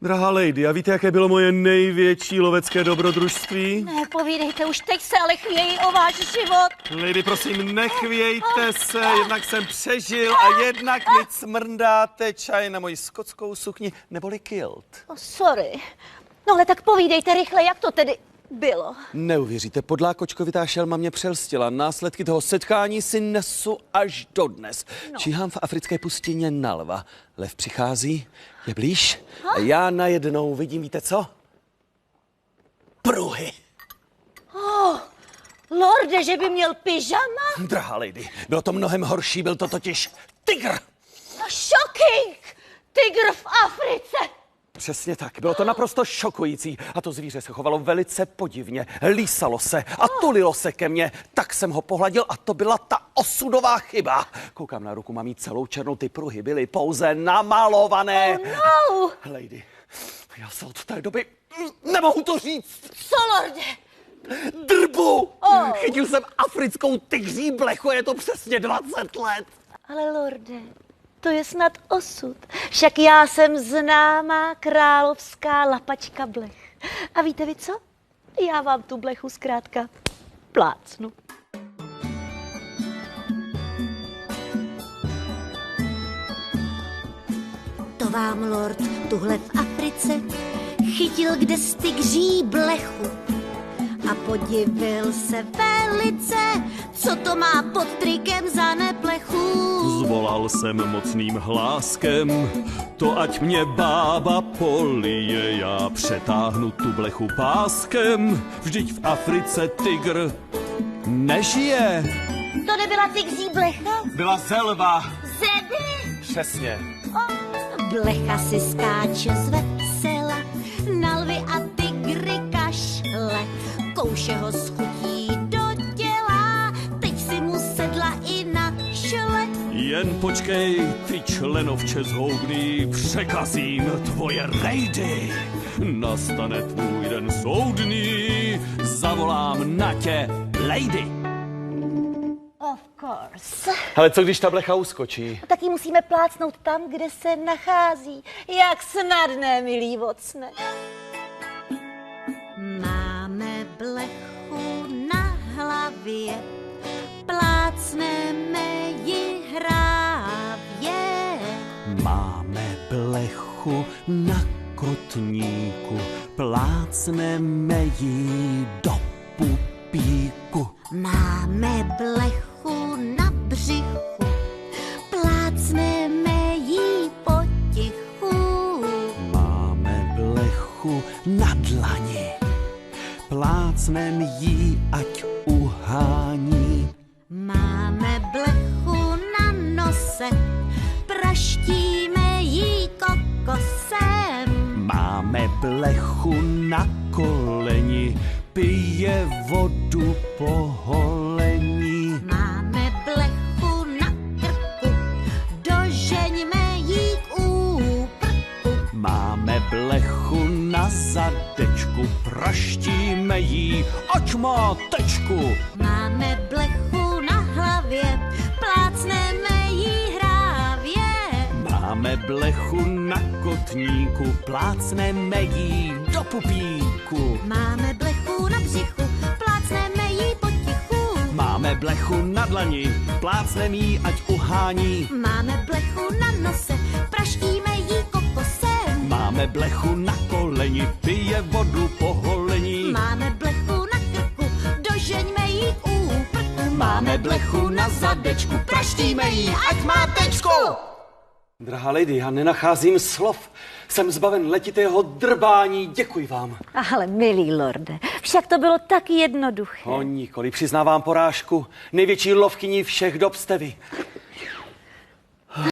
Drahá lady, a víte, jaké bylo moje největší lovecké dobrodružství? Ne, povídejte, už teď se ale chvějí o váš život. Lady, prosím, nechvějte se, jednak jsem přežil a jednak mi cmrdáte čaj na moji skotskou sukni neboli kilt. Oh, sorry. No ale tak povídejte rychle, jak to tedy bylo. Neuvěříte, podlá kočkovitá šelma mě přelstila. Následky toho setkání si nesu až dodnes. Číhám v africké pustině na lva. Lev přichází, je blíž a já najednou vidím, víte co? Pruhy. Lorde, že by měl pyžama? Drahá lady, bylo to mnohem horší, byl to totiž tygr. Shocking! Tygr v Africe! Přesně tak, bylo to naprosto šokující. A to zvíře se chovalo velice podivně. Lísalo se a tulilo se ke mně. Tak jsem ho pohladil a to byla ta osudová chyba. Koukám na ruku, mám jí celou černou, ty pruhy byly pouze namalované. Oh no! Lady, já se od té doby nemohu to říct. Co, lorde? Drbu! Chytil jsem africkou tygří blechu, je to přesně 20 let. Ale lorde, to je snad osud. Však já jsem známá královská lapačka blech. A víte vy co? Já vám tu blechu zkrátka plácnu. To vám lord tuhle v Africe chytil kde z tygří blechu a podivil se velice, co to má pod trikem za neplechu. Zvolal jsem mocným hláskem, to ať mě bába polije, já přetáhnu tu blechu páskem, vždyť v Africe tygr nežije. To nebyla tygří blecha? Byla zelva. Zedy? Přesně. Blecha si skáče z vesela, na lvy a tygry kašle, kouše ho schutí do těla, teď si mu sedla i na šle. Jen počkej, ty členovče zhoubný, překazím tvoje rejdy. Nastane tvůj den soudný, zavolám na tě lady. Of course. Ale co když ta blecha uskočí? Tak ji musíme plácnout tam, kde se nachází. Jak snadné, milý vocne. Máme blechu na hlavě, plácneme ji hrávě. Máme blechu na kotníku, plácneme ji do pupíku. Máme blechu na břichu, plácneme jí potichu. Máme blechu na dlani, plácnem jí, ať uhání. Máme blechu na nose, praštíme jí kokosem. Máme blechu na koleni, pije vodu po holení. Máme blechu na krku, dožeňme jí k úprku. Máme blechu na zadečku, praštíme jí, ať má tečku. Máme blechu na hlavě, plácneme jí hrávě. Máme blechu na kotníku, plácneme jí do pupíku. Máme blechu na břichu, plácneme jí potichu. Máme blechu na dlani, plácnem jí, ať uhání. Máme blechu na nose, praštíme jí kokosem. Máme blechu na koleni, pije vodu po holení. Máme blechu na krku, dožeňme jí k úprku. Máme blechu na zadečku, praštíme jí, ať má tečku. Drahá lady, já nenacházím slov. Jsem zbaven letitého drbání, děkuji vám. Ale milý lorde, však to bylo tak jednoduché. O nikoli, přiznávám porážku. Největší lovkyní všech dob jste vy.